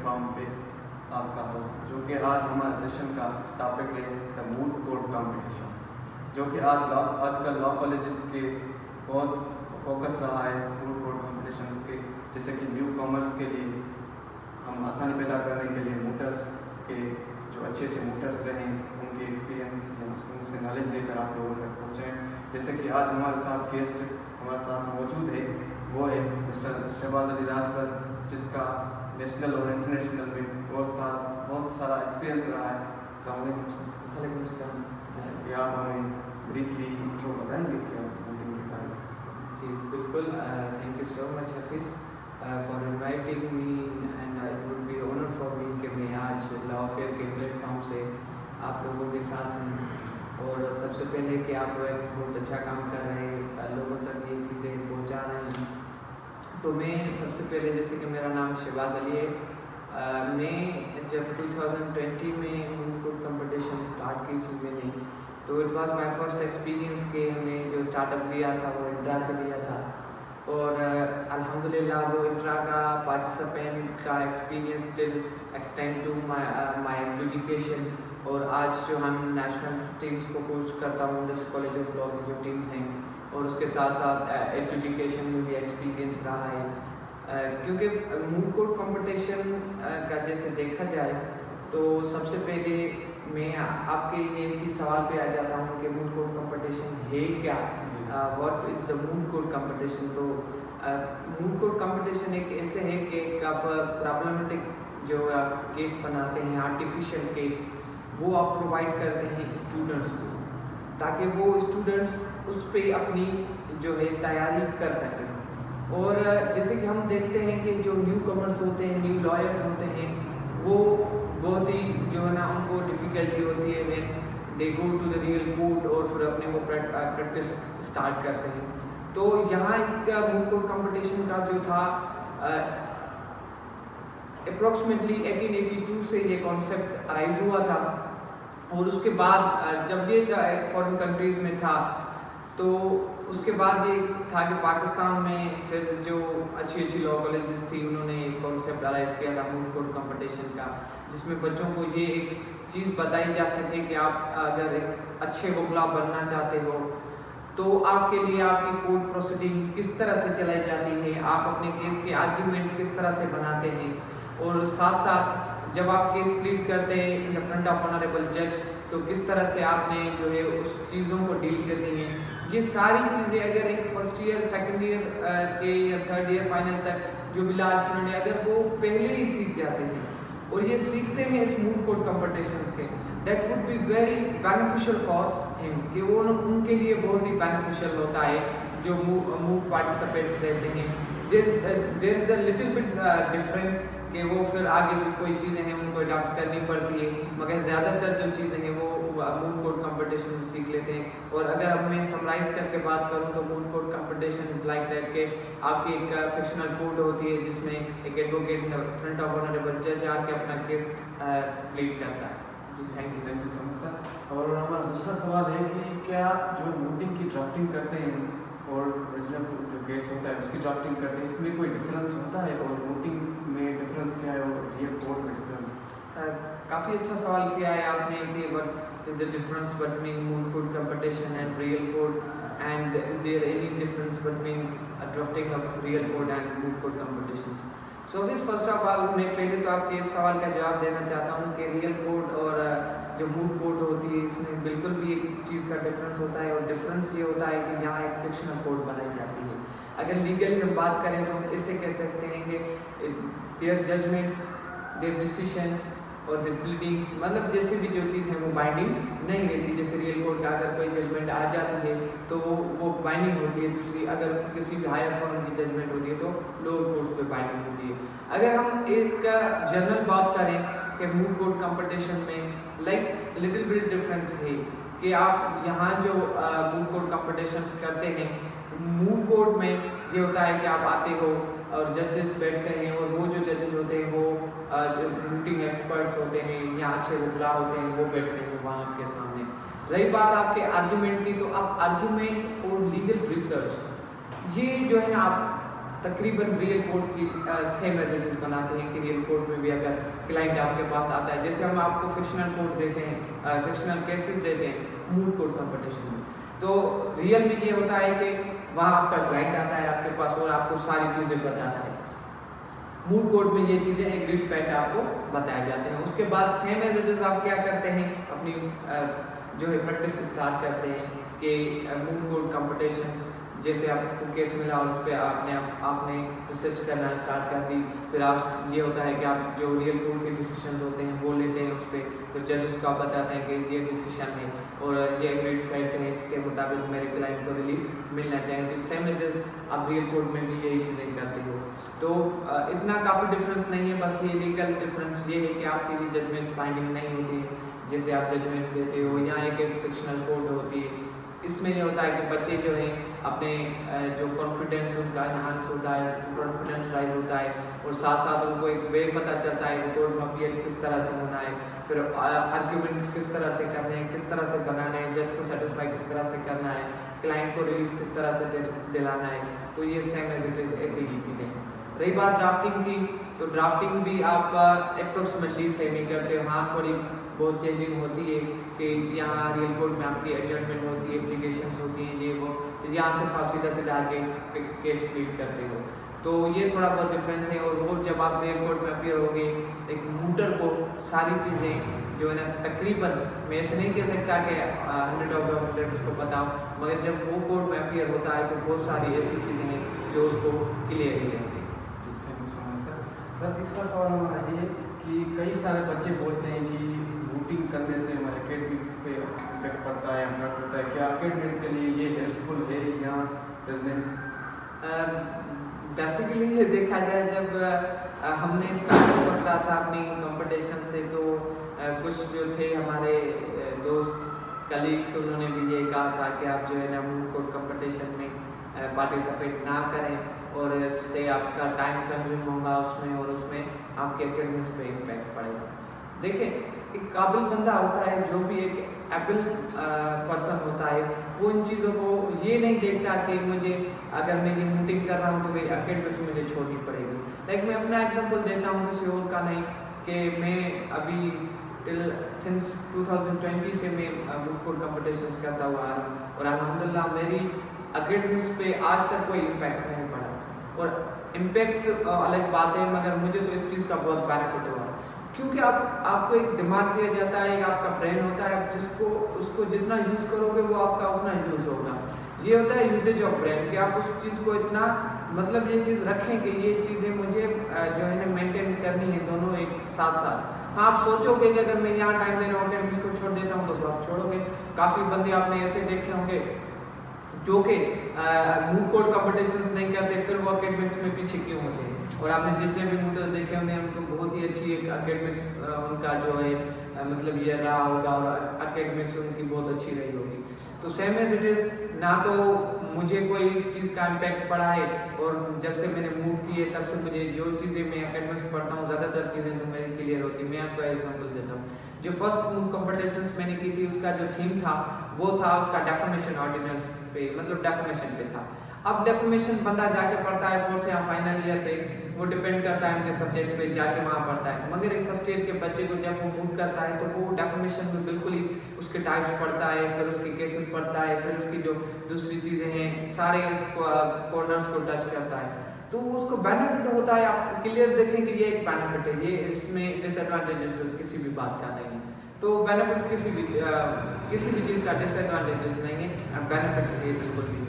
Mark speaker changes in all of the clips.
Speaker 1: Platform पे आपका host, जो कि आज हमारे सेशन का टॉपिक है द मूड कोर्ट कॉम्पिटिशन्स, जो कि आजकल लॉ कॉलेजेस के बहुत फोकस रहा है मूड कोर्ट कॉम्पिटिशन्स के। जैसे कि न्यू कॉमर्स के लिए हम आसानी पैदा करने के लिए मूटर्स के जो अच्छे मूटर्स रहें उनके एक्सपीरियंस या उनसे नॉलेज लेकर आप लोगों तक पहुँचें। जैसे कि आज हमारे साथ गेस्ट हमारे साथ मौजूद है, वो है मिस्टर शहबाज अली राजपूत, जिसका नेशनल और इंटरनेशनल में बहुत सारा एक्सपीरियंस रहा है। अस्सलाम वालेकुम सर। जैसे कि आप हमें ब्रीफली इंट्रो बताएंगे कि आप मीटिंग के बारे में।
Speaker 2: जी बिल्कुल, thank you so much Hafeez for inviting me and it would be honour for me कि मैं आज लॉ फेयर के प्लेटफॉर्म से आप लोगों के साथ हूँ। और सबसे पहले कि आप बहुत अच्छा काम कर रहे हैं, लोगों तक ये चीज़ें पहुँचा रहे हैं। तो मैं सबसे पहले, जैसे कि मेरा नाम शहबाज अली है, मैं जब 2020 में मूड कोर्ट कंपटीशन स्टार्ट की थी मैंने, तो it was my first experience के हमने जो स्टार्टअप लिया था वो इंट्रा से लिया था। और अल्हम्दुलिल्लाह वो इंट्रा का पार्टिसिपेंट का experience still extend to my education. और आज जो हम नेशनल टीम्स को कोच करता हूँ डिस्ट्रिक्ट कॉलेज ऑफ लॉ की जो टीम्स हैं, और उसके साथ साथ एजुकेशन में भी एक्सपीरियंस रहा है। क्योंकि मूड कोर्ट कंपटीशन का जैसे देखा जाए तो सबसे पहले मैं आपके ये इसी सवाल पे आ जाता हूँ कि मूड कोर्ट कंपटीशन है क्या, what is the mood court competition. तो मूड कोर्ट कंपटीशन एक ऐसे है कि आप प्रॉब्लमेटिक जो आप केस बनाते हैं, आर्टिफिशियल केस, वो आप प्रोवाइड करते हैं स्टूडेंट्स को, ताकि वो स्टूडेंट्स उस पर अपनी जो है तैयारी कर सकें। और जैसे कि हम देखते हैं कि जो न्यू कमर्स होते हैं, न्यू लॉयर्स होते हैं, वो बहुत ही जो है ना उनको डिफ़िकल्टी होती है when they go to the real court और फिर अपने वो प्रैक्टिस स्टार्ट करते हैं। तो यहाँ एक मूड कोर्ट कंपटीशन का जो था अप्रॉक्सीमेटली 1882 से ये कॉन्सेप्ट अराइज हुआ था। और उसके बाद जब ये फॉरेन कंट्रीज़ में था, तो उसके बाद ये था कि पाकिस्तान में फिर जो अच्छी लॉ कॉलेजेस थी, उन्होंने कॉन्सेप्ट अराइज किया था मूड कोर्ट कंपटीशन का, जिसमें बच्चों को ये एक चीज़ बताई जा सके कि आप अगर एक अच्छे वकील बनना चाहते हो तो आपके लिए आपकी कोर्ट प्रोसीडिंग किस तरह से चलाई जाती है, आप अपने केस के आर्ग्यूमेंट किस तरह से बनाते हैं, और साथ साथ जब आप केस प्लीड करते हैं in the front of honourable जज, तो किस तरह से आपने जो है उस चीज़ों को डील करनी है। ये सारी चीज़ें अगर एक फर्स्ट ईयर, सेकंड ईयर के या थर्ड ईयर फाइनल तक जो भी ला स्टूडेंट है, अगर वो पहले ही सीख जाते हैं और ये सीखते हैं इस मूड कोर्ट कंपटीशंस के, that would be very beneficial for him, कि वो उनके लिए बहुत ही बेनिफिशियल होता है जो मूड पार्टिसिपेंट्स रहते हैं। There is a little bit difference कि वो फिर आगे भी कोई चीज़ें हैं उनको अडॉप्ट करनी पड़ती है, मगर ज़्यादातर जो चीज़ें हैं वो मूड कोर्ट कंपटीशन में सीख लेते हैं। और अगर अब मैं समराइज़ करके बात करूँ तो mood court competition is like that कि आपकी एक फिक्शनल कोर्ट होती है जिसमें एक एडवोकेट फ्रंट ऑफ ऑनरेबल जज आके अपना केस प्लीड करता है। जी
Speaker 1: thank you so much sir. और हमारा दूसरा सवाल है कि क्या जो मूडिंग की ड्राफ्टिंग करते हैं और ओरिजिनल जो केस होता है उसकी ड्राफ्टिंग करते हैं, इसमें कोई डिफरेंस होता है, और मूडिंग में डिफरेंस क्या है और रियल कोर्ट में डिफरेंस?
Speaker 2: काफ़ी अच्छा सवाल किया है आपने कि what is the difference between moot court competition and real court, and is there any difference between drafting of real court and moot court competition. So first of all मैं पहले तो आपके इस सवाल का जवाब देना चाहता हूँ कि रियल कोर्ट और जो मूड कोर्ट होती है इसमें बिल्कुल भी एक चीज़ का डिफरेंस होता है। और डिफरेंस ये होता है कि यहाँ एक फिक्शनल कोर्ट बनाई जाती है। अगर लीगली हम बात करें तो हम ऐसे कह सकते हैं कि देयर जजमेंट्स, देयर डिसीशंस और देयर प्लीडिंग्स, मतलब जैसे भी जो चीज़ है वो बाइंडिंग नहीं रहती। जैसे रियल कोर्ट का अगर कोई जजमेंट आ जाती है तो वो बाइंडिंग होती है, दूसरी अगर किसी भी हायर फॉर्म की जजमेंट होती है तो लोअर कोर्ट्स पे बाइंडिंग होती है। अगर हम एक जनरल बात करें कि मूड कोर्ट कंपटीशन में लाइक लिटिल बिट डिफरेंस है कि आप यहाँ जो मूड कोर्ट कंपटीशंस करते हैं, मूड कोर्ट में ये होता है कि आप आते हो और जजेस बैठते हैं, और वो जो जजेस होते हैं वो रूटिंग एक्सपर्ट्स होते हैं या अच्छे वकील होते हैं, वो बैठते हैं वहाँ आपके सामने। रही बात आपके आर्ग्यूमेंट की, तो आप आर्ग्यूमेंट और लीगल रिसर्च ये जो है ना आप तकरीबन रियल कोड की सेम एज इट इज बनाते हैं कि रियल कोड में भी अगर क्लाइंट आपके पास आता है, जैसे हम आपको फिक्शनल कोड देते हैं, फिक्शनल केसेस देते हैं मूड कोड कंपटीशन में, तो रियल में ये होता है कि वहाँ आपका क्लाइंट आता है आपके पास और आपको सारी चीज़ें बताता है। मूड कोड में ये चीज़ें एग्रीड फैक्ट आपको बताए जाते हैं। उसके बाद सेम एज इट इज आप क्या करते हैं, अपनी जो है प्रैक्टिस स्टार्ट करते हैं कि मूड कोड कंपटीशंस, जैसे आपको केस मिला और उस पर आपने रिसर्च करना स्टार्ट कर दी, फिर आप ये होता है कि आप जो रियल कोड के डिसीजन होते हैं वो लेते हैं उस पर, तो जज उसको आप बताते हैं कि ये डिसीजन है और ये एग्रीड फैक्ट है, इसके मुताबिक मेरे क्लाइंट को रिलीफ मिलना चाहिए। तो सेम एज आप रियल कोड में भी यही चीज़ें करते हो। तो इतना काफ़ी डिफरेंस नहीं है, बस ये लीगल डिफरेंस ये है कि आपकी भी जजमेंट्स बाइंडिंग नहीं होती है जैसे आप जजमेंट्स देते हो, यहाँ एक फिक्शनल कोड होती है। इसमें ये होता है कि बच्चे जो हैं अपने जो कॉन्फिडेंस उनका इन्हांस होता है, कॉन्फिडेंस राइज होता है और साथ साथ उनको एक वे पता चलता है कि कोर्ट में अपीयर किस तरह से होना है, फिर आर्ग्यूमेंट किस तरह से करने हैं, किस तरह से बनाना है, जज को सेटिस्फाई किस तरह से करना है, क्लाइंट को रिलीफ किस तरह से दिलाना है। तो ये सेम एज इट इज ऐसी ही चीज़ें। रही बात ड्राफ्टिंग की, तो ड्राफ्टिंग भी आप अप्रोक्सीमेटली सेम ही करते हो। हाँ, थोड़ी बहुत चेंजिंग होती है कि यहाँ रियल कोड में आपकी एडजस्टमेंट होती है, एप्लीकेशंस होती हैं, ये वो, तो यहाँ से आप सीधा सीधा आके केस प्लीड करते हो, तो ये थोड़ा बहुत डिफरेंस है। और वो जब आप रियल कोड में अपीयर होगे, एक मूटर को सारी चीज़ें जो है ना, तकरीबन मैं ऐसे नहीं कह सकता कि 100 उसको बताऊँ, मगर जब वो कोड में अपीयर होता है तो बहुत सारी ऐसी चीज़ें हैं जो उसको क्लियर ही रहती है।
Speaker 3: Thank you so much sir. Sir तीसरा सवाल हमारा ये कि कई सारे बच्चे बोलते हैं कि रूटिंग करने से हमारे एकेडमिक्स पे इम्पैक्ट पड़ता है, इम्पैक्ट होता है, क्या एकेडमिक के लिए ये हेल्पफुल है या
Speaker 2: बेसिकली ये देखा जाए, जब हमने स्टार्टअप पकड़ा था अपनी कंपटीशन से, तो कुछ जो थे हमारे दोस्त कलीग्स, उन्होंने भी ये कहा था कि आप जो है ना मूड कोड कंपटीशन में पार्टिसिपेट ना करें और इससे आपका टाइम कंज्यूम होगा उसमें और उसमें आपके एकेडमिक्स पे इम्पैक्ट पड़ेगा। देखिए, एक काबिल बंदा होता है, जो भी एक एबल पर्सन होता है, वो इन चीज़ों को ये नहीं देखता कि मुझे अगर मैं ये मीटिंग कर रहा हूँ तो मेरी एकेडमिक्स मुझे छोड़नी पड़ेगी। लाइक मैं अपना एग्जांपल देता हूँ, किसी और का नहीं, कि मैं अभी सिंस 2020 से मैं मूड कोड कंपटीशंस करता हुआ आ रहा हूँ और अल्हम्दुलिल्लाह मेरी एकेडमिक्स पे आज तक कोई इम्पैक्ट नहीं पड़ा। और इम्पैक्ट अलग बात है, मगर मुझे तो इस चीज़ का बहुत बेनिफिट हुआ, क्योंकि आपको एक दिमाग दिया जाता है, एक आपका ब्रेन होता है, जिसको उसको जितना यूज़ करोगे वो आपका उतना यूज़ होगा। ये होता है यूजेज ऑफ ब्रेन, कि आप उस चीज़ को इतना, मतलब ये चीज़ रखें कि ये चीज़ें मुझे जो है ना मेंटेन करनी है, दोनों एक साथ साथ। हाँ, आप सोचोगे कि अगर मैं यहाँ टाइम दे रहा हूँ एकेडमिक्स को छोड़ देता हूँ तो आप छोड़ोगे। काफ़ी बंदे आपने ऐसे देखे होंगे जो कि मूड कोड कंपटीशंस नहीं करते, फिर वो एकेडमिक्स में पीछे क्यों होते हैं। और आपने जितने भी मूडर देखे होंगे उनको बहुत ही अच्छी एक एकेडमिक्स उनका जो है मतलब ये रहा होगा और एकेडमिक्स उनकी बहुत अच्छी रही होगी। तो सेम एज इट इज़, ना तो मुझे कोई इस चीज़ का इम्पैक्ट पड़ा है, और जब से मैंने मूव की है तब से मुझे जो चीज़ें मैं एकेडमिक्स पढ़ता हूँ ज़्यादातर चीज़ें तो मेरी क्लियर होती है। मैं आपको एग्जांपल देता हूँ, जो फर्स्ट मूव कॉम्पिटिशन्स मैंने की थी उसका जो थीम था वो था उसका डेफर्मेशन ऑर्डिनेंस पे, मतलब डेफर्मेशन पे था। अब डेफर्मेशन बंदा जाके पढ़ता है 4th या फाइनल ईयर पे, वो डिपेंड करता है उनके सब्जेक्ट्स पे, जाके वहाँ पढ़ता है। मगर एक फर्स्ट ईयर के बच्चे को जब वो मूव करता है तो वो डेफर्मेशन में बिल्कुल ही उसके टाइप्स पढ़ता है, फिर उसके केसेस पढ़ता है, फिर उसकी जो दूसरी चीज़ें हैं सारे कॉर्नर्स को टच करता है, तो उसको बेनिफिट होता है। आप क्लियर देखें कि ये एक बेनिफिट है, ये इसमें डिसएडवांटेजेस तो किसी भी बात का नहीं है। तो बेनिफिट किसी भी चीज़ का डिसएडवांटेजेस नहीं है, बेनिफिट है बिल्कुल भी।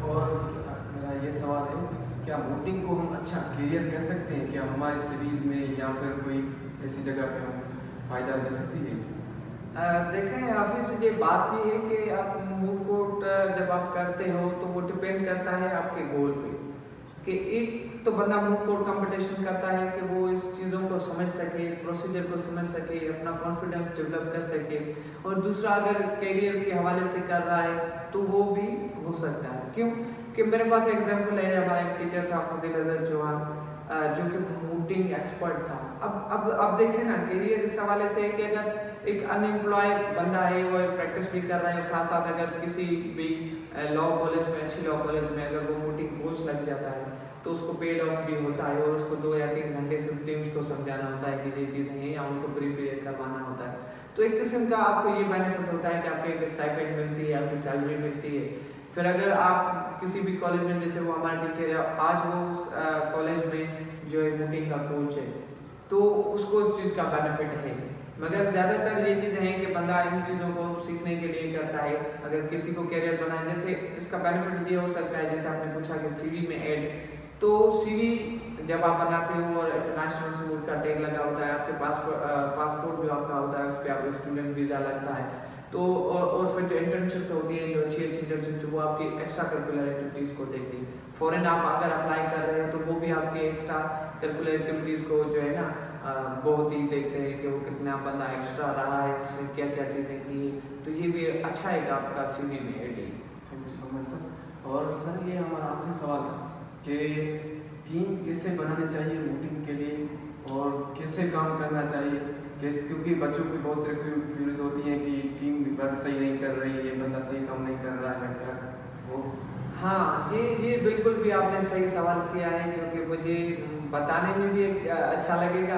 Speaker 3: और मेरा ये सवाल है, क्या वोटिंग को हम अच्छा करियर कह सकते हैं क्या हमारी सीरीज में, या फिर कोई ऐसी जगह पे हम फ़ायदा ले सकती है?
Speaker 2: देखें हाफिज़, ये बात ये है कि आप मूव कोड जब आप करते हो तो वो डिपेंड करता है आपके गोल पे, कि एक तो बंदा मूव कोड कंपटीशन करता है कि वो इस चीज़ों को समझ सके, प्रोसीजर को समझ सके, अपना कॉन्फिडेंस डेवलप कर सके, और दूसरा अगर करियर के हवाले से कर रहा है तो वो भी हो सकता है। क्यों कि मेरे पास एग्जांपल है, हमारा एक टीचर था फजील अजहर चौहान, जो कि मूटिंग एक्सपर्ट था। अब देखें ना कि ये इस हवाले से कि अगर एक अनएम्प्लॉय बंदा है, वो प्रैक्टिस भी कर रहा है और साथ साथ अगर किसी भी लॉ कॉलेज में, अच्छी लॉ कॉलेज में अगर वो मूटिंग कोर्स लग जाता है तो उसको पेड ऑफ भी होता है और उसको 2 या 3 घंटे से टीम्स को समझाना होता है कि ये चीज़ें हैं या उनको प्रिपेयर करवाना होता है। तो एक किस्म का आपको ये बेनिफिट होता है कि आपको एक स्टाइपेंड मिलती है, आपकी सैलरी मिलती है। फिर अगर आप किसी भी कॉलेज में, जैसे वो हमारे टीचर है, आज वो उस कॉलेज में जो है मूटिंग का कोच है, तो उसको इस चीज़ का बेनिफिट है। मगर ज़्यादातर ये चीज़ें हैं कि बंदा इन चीज़ों को सीखने के लिए करता है। अगर किसी को कैरियर बनाए, जैसे इसका बेनिफिट ये हो सकता है, जैसे आपने पूछा कि सीवी में ऐड, तो सीवी जब आप बनाते हो और इंटरनेशनल स्कूल का टैग लगा होता है, आपके पासपोर्ट जो आपका होता है उस पर आपका स्टूडेंट वीज़ा लगता है, तो और फिर जो इंटर्नशिप्स होती हैं, जो अच्छी इंटर्नशिप्स, वो आपकी एक्स्ट्रा करिकुलर एक्टिविटीज़ को देखती है। फ़ॉरेन आप अगर अप्लाई कर रहे हो तो वो भी आपकी एक्स्ट्रा करिकुलर एक्टिविटीज़ को जो है ना बहुत ही देखते हैं कि वो कितना बंदा एक्स्ट्रा रहा है, उसने क्या क्या चीज़ें की। तो ये भी अच्छा है कि आपका सीवी में ऐड है।
Speaker 3: Thank you so much sir. और सर ये हमारा आखिरी सवाल था कि टीम कैसे बनानी चाहिए मूटिंग के लिए और कैसे काम करना चाहिए, क्योंकि बच्चों की बहुत से क्यूरीज होती हैं कि टीम वर्क सही नहीं कर रही है, ये बंदा सही काम नहीं कर रहा है क्या वो।
Speaker 2: हाँ, ये बिल्कुल भी आपने सही सवाल किया है, जो कि मुझे बताने में भी एक अच्छा लगेगा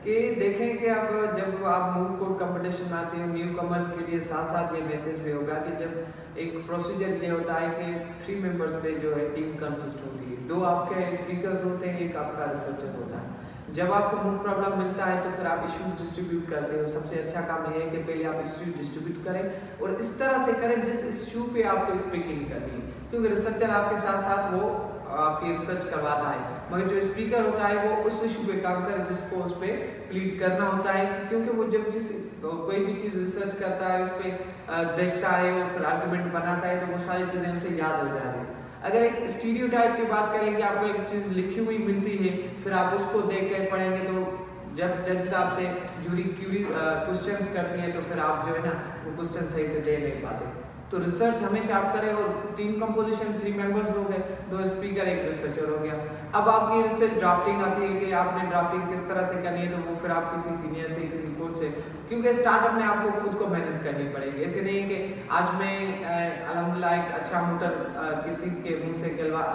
Speaker 2: कि देखें कि अब जब आप मूव कोर्ट कंपटीशन में आते हो न्यू कमर्स के लिए, साथ साथ ये मैसेज भी होगा कि जब एक प्रोसीजर ये होता है कि 3 मेंबर्स पे जो है टीम कंसिस्ट होती है। 2 आपके स्पीकर्स होते हैं, एक आपका रिसर्चर होता है। जब आपको मूव प्रॉब्लम मिलता है तो फिर आप इश्यूज डिस्ट्रीब्यूट करते हो। सबसे अच्छा काम ये है कि पहले आप इश्यूज डिस्ट्रीब्यूट करें और इस तरह से करें जिस इश्यू पे आपको स्पीकिंग करनी है, क्योंकि रिसर्चर आपके साथ साथ वो आपकी रिसर्च करवाता है, मगर जो स्पीकर होता है वो उस इशू पे काम करे जिसको उस पर प्लीड करना होता है। क्योंकि वो जब कोई भी चीज़ रिसर्च करता है, उस पर देखता है और फिर आर्गूमेंट बनाता है, तो वो सारी चीज़ें उसे याद हो जाती हैं। अगर एक स्टीरियोटाइप की बात करें कि आपको एक चीज़ लिखी हुई मिलती है, फिर आप उसको देख कर पढ़ेंगे, तो जब जज साहब से जूरी क्वेश्चंस करती है तो फिर आप जो है ना वो क्वेश्चन सही से दे नहीं पाते। तो रिसर्च हमेशा आप करें और टीम कंपोजिशन 3 मेंबर्स हो गए, 2 स्पीकर, 1 रिसर्चर हो गया। अब आपकी रिसर्च ड्राफ्टिंग आती है कि आपने ड्राफ्टिंग किस तरह से करनी है, तो वो फिर आप किसी सीनियर से, किसी कोच से, क्योंकि स्टार्टअप में आपको खुद को मेहनत करनी पड़ेगी। ऐसे नहीं है कि आज मैं अल्हम्दुलिल्लाह एक अच्छा मोटर किसी के मुंह से कहलवा,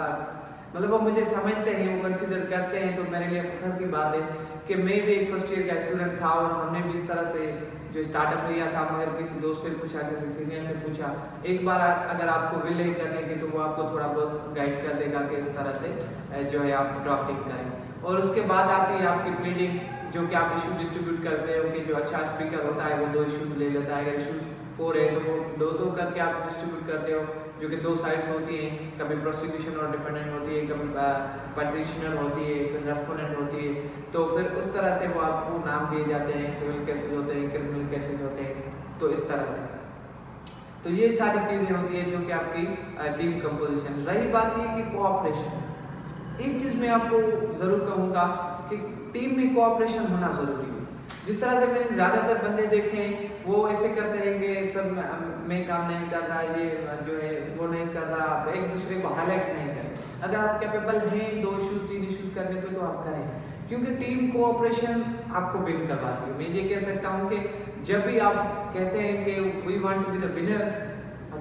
Speaker 2: मतलब वो मुझे समझते हैं, वो कंसिडर करते हैं, तो मेरे लिए फख्र की बात है कि मैं भी एक फर्स्ट ईयर का स्टूडेंट था और हमने भी इस तरह से जो स्टार्टअप लिया था, मगर किसी दोस्त से पूछा, किसी सीनियर से पूछा, एक बार अगर आपको विल है करने की तो वो आपको थोड़ा बहुत गाइड कर देगा कि इस तरह से जो है आप ड्राफ्टिंग करें। और उसके बाद आती है आपकी प्लीडिंग, जो कि आप इशू डिस्ट्रीब्यूट करते हो कि जो अच्छा स्पीकर होता है वो 2 इशूज ले लेता है, अगर इशूज 4 है तो वो 2-2 करके आप डिस्ट्रीब्यूट करते हो, जो कि 2 साइड्स होती हैं, कभी प्रोसिक्यूशन और डिफेंडेंट होती है, कभी पटिशनर होती है, फिर रेस्पोंडेंट होती है। तो फिर उस तरह से वो आपको नाम दिए जाते हैं, सिविल केसेस होते हैं, क्रिमिनल केसेस होते हैं, तो इस तरह से। तो ये सारी चीज़ें होती हैं जो कि आपकी टीम कंपोजिशन। रही बात ये कि कोऑपरेशन, एक चीज़ मैं आपको ज़रूर कहूँगा कि टीम में कोऑपरेशन होना ज़रूरी है। जिस तरह से मैंने ज़्यादातर बंदे देखे हैं, वो ऐसे करते हैं कि सर मैं काम नहीं कर रहा, ये जो है वो नहीं कर रहा, एक दूसरे को हाईलाइट नहीं करें। अगर आप कैपेबल हैं 2 इशूज़ 3 इशूज़ करने पे तो आप करें, क्योंकि टीम कोऑपरेशन आपको विन करवाती है। मैं ये कह सकता हूँ कि जब भी आप कहते हैं कि we want to be the winner,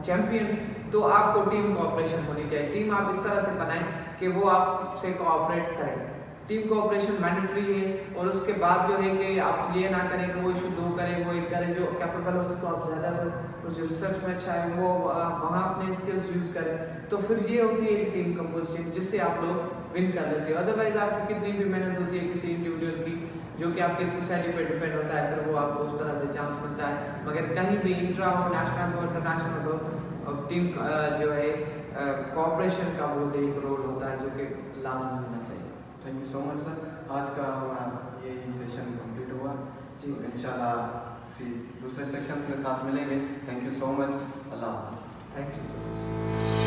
Speaker 2: champion, तो आपको टीम कोऑपरेशन होनी चाहिए। टीम आप इस तरह से बनाएं कि वो आपसे कोऑपरेट करें। टीम कोऑपरेशन मैंडेटरी है। और उसके बाद जो है कि आप ये ना करें कि वो इशू 2 करें, वो 1 करें, जो कैपेबल है उसको आप ज़्यादा करें, और जो रिसर्च में अच्छा है वो वहाँ अपने स्किल्स यूज़ करें। तो फिर ये होती है टीम कंपोजिशन, जिससे आप लोग विन कर लेते हो। अदरवाइज आपकी कितनी भी मेहनत होती है किसी इंडिविजुअल की, जो कि आपकी सोसाइटी पे डिपेंड होता है, फिर वो आपको उस तरह से चांस मिलता है। मगर कहीं भी इंट्रा हो, नेशनल हो, इंटरनेशनल हो, और टीम जो है कोऑपरेशन का बहुत एक रोल होता है जो कि लाजमी होना चाहिए।
Speaker 3: Thank you so much sir. आज का हमारा ये सेशन कंप्लीट हुआ जी। इंशाल्लाह किसी दूसरे सेक्शन के साथ मिलेंगे। Thank you so much. अल्लाह हाफ़िज़।
Speaker 2: Thank you so much.